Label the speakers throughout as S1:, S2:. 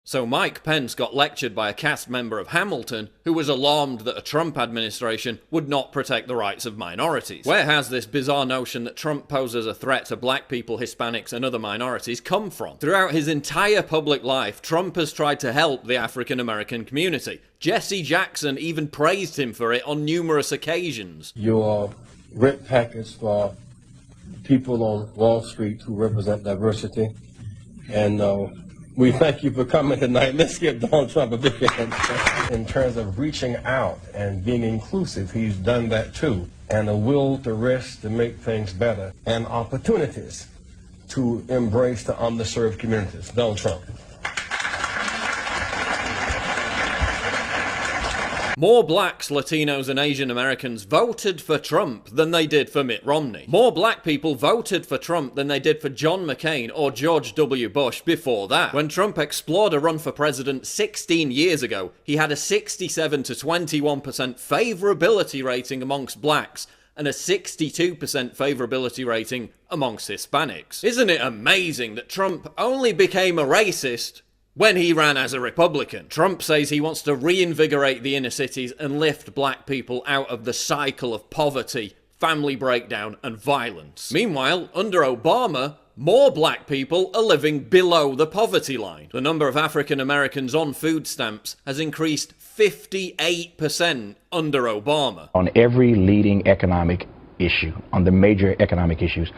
S1: So Mike Pence got lectured by a cast member of Hamilton who was alarmed that a Trump administration would not protect the rights of minorities. Where has this bizarre notion that Trump poses a threat to black people, Hispanics, and other minorities come from? Throughout his entire public life, Trump has tried to help the African American community. Jesse Jackson even praised him for it on numerous occasions.
S2: Your rent package for people on Wall Street who represent diversity, and we thank you for coming tonight. Let's give Donald Trump a big hand. In terms of reaching out and being inclusive, he's done that too. And a will to risk to make things better and opportunities to embrace the underserved communities. Donald Trump.
S1: More blacks, Latinos, and Asian Americans voted for Trump than they did for Mitt Romney. More black people voted for Trump than they did for John McCain or George W. Bush before that. When Trump explored a run for president 16 years ago, he had a 67 to 21% favorability rating amongst blacks and a 62% favorability rating amongst Hispanics. Isn't it amazing that Trump only became a racist when he ran as a Republican? Trump says he wants to reinvigorate the inner cities and lift black people out of the cycle of poverty, family breakdown, and violence. Meanwhile, under Obama, more black people are living below the poverty line. The number of African Americans on food stamps has increased 58% under Obama.
S3: On every leading economic issue, on the major economic issues,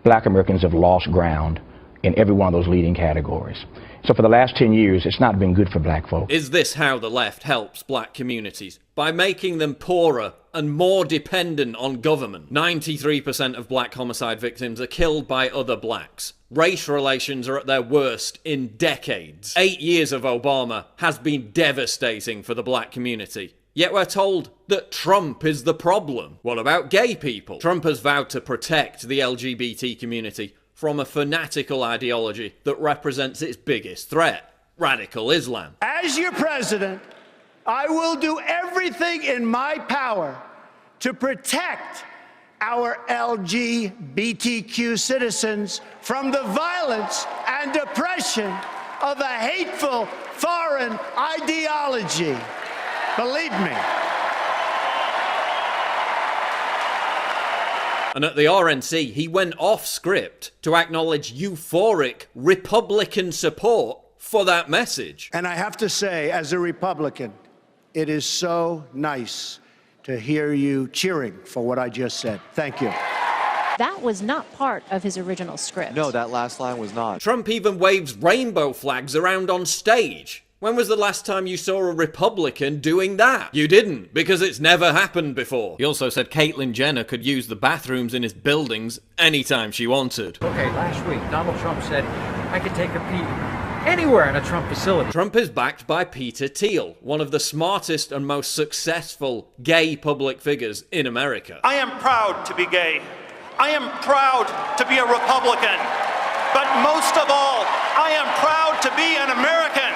S3: black Americans have lost ground in every one of those leading categories. So for the last 10 years, it's not been good for black folk.
S1: Is this how the left helps black communities? By making them poorer and more dependent on government. 93% of black homicide victims are killed by other blacks. Race relations are at their worst in decades. 8 years of Obama has been devastating for the black community. Yet we're told that Trump is the problem. What about gay people? Trump has vowed to protect the LGBT community from a fanatical ideology that represents its biggest threat, radical Islam.
S4: As your president, I will do everything in my power to protect our LGBTQ citizens from the violence and oppression of a hateful foreign ideology. Believe me.
S1: And at the RNC, he went off script to acknowledge euphoric Republican support for that message.
S4: And I have to say, as a Republican, it is so nice to hear you cheering for what I just said. Thank you.
S5: That was not part of his original script.
S6: No, that last line was not.
S1: Trump even waves rainbow flags around on stage. When was the last time you saw a Republican doing that? You didn't, because it's never happened before. He also said Caitlyn Jenner could use the bathrooms in his buildings anytime she wanted.
S7: Okay, last week, Donald Trump said I could take a pee anywhere in a Trump facility.
S1: Trump is backed by Peter Thiel, one of the smartest and most successful gay public figures in America.
S8: I am proud to be gay. I am proud to be a Republican. But most of all, I am proud to be an American.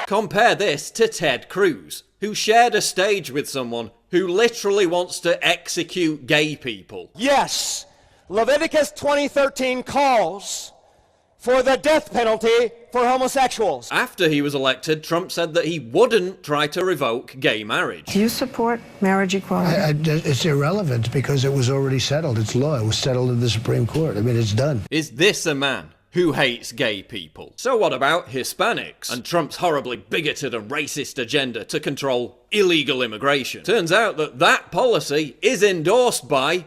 S1: Compare this to Ted Cruz, who shared a stage with someone who literally wants to execute gay people.
S9: Yes, Leviticus 20:13 calls for the death penalty for homosexuals.
S1: After he was elected, Trump said that he wouldn't try to revoke gay marriage.
S10: Do you support marriage equality?
S11: It's irrelevant because it was already settled. It's law. It was settled in the Supreme Court. I mean, it's done.
S1: Is this a man who hates gay people? So what about Hispanics and Trump's horribly bigoted and racist agenda to control illegal immigration? Turns out that that policy is endorsed by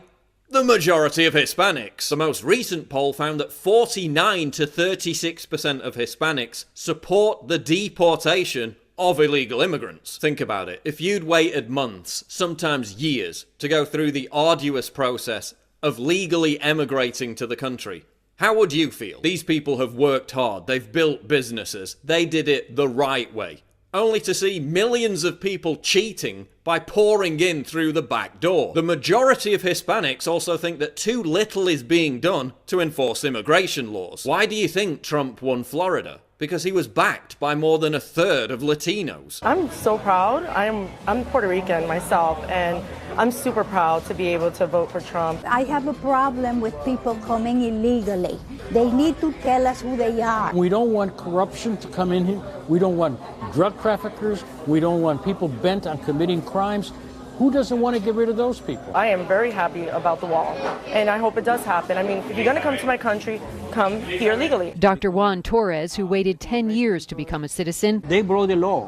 S1: the majority of Hispanics. The most recent poll found that 49 to 36% of Hispanics support the deportation of illegal immigrants. Think about it. If you'd waited months, sometimes years, to go through the arduous process of legally emigrating to the country, how would you feel? These people have worked hard, they've built businesses, they did it the right way, only to see millions of people cheating by pouring in through the back door. The majority of Hispanics also think that too little is being done to enforce immigration laws. Why do you think Trump won Florida? because he was backed by more than a third of Latinos.
S6: I'm so proud. I'm Puerto Rican myself, and I'm super proud to be able to vote for Trump.
S12: I have a problem with people coming illegally. They need to tell us who they are.
S13: We don't want corruption to come in here. We don't want drug traffickers. We don't want people bent on committing crimes. Who doesn't want to get rid of those people?
S6: I am very happy about the wall, and I hope it does happen. I mean, if you're going to come to my country, come here legally.
S14: Dr. Juan Torres, who waited 10 years to become a citizen.
S15: They broke the law.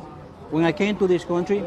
S15: When I came to this country,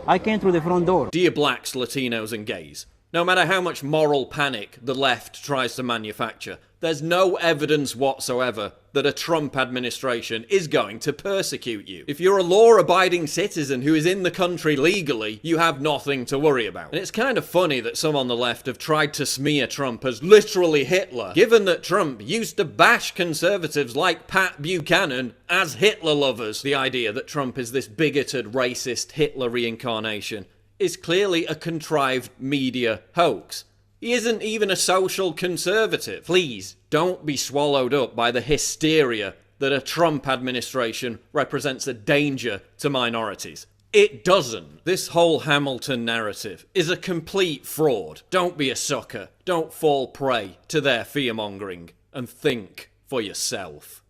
S15: I came through the front door.
S1: Dear blacks, Latinos and gays, no matter how much moral panic the left tries to manufacture, there's no evidence whatsoever that a Trump administration is going to persecute you. If you're a law-abiding citizen who is in the country legally, you have nothing to worry about. And it's kind of funny that some on the left have tried to smear Trump as literally Hitler, given that Trump used to bash conservatives like Pat Buchanan as Hitler lovers. The idea that Trump is this bigoted, racist Hitler reincarnation is clearly a contrived media hoax. He isn't even a social conservative. Please, don't be swallowed up by the hysteria that a Trump administration represents a danger to minorities. It doesn't. This whole Hamilton narrative is a complete fraud. Don't be a sucker. Don't fall prey to their fear-mongering. And think for yourself.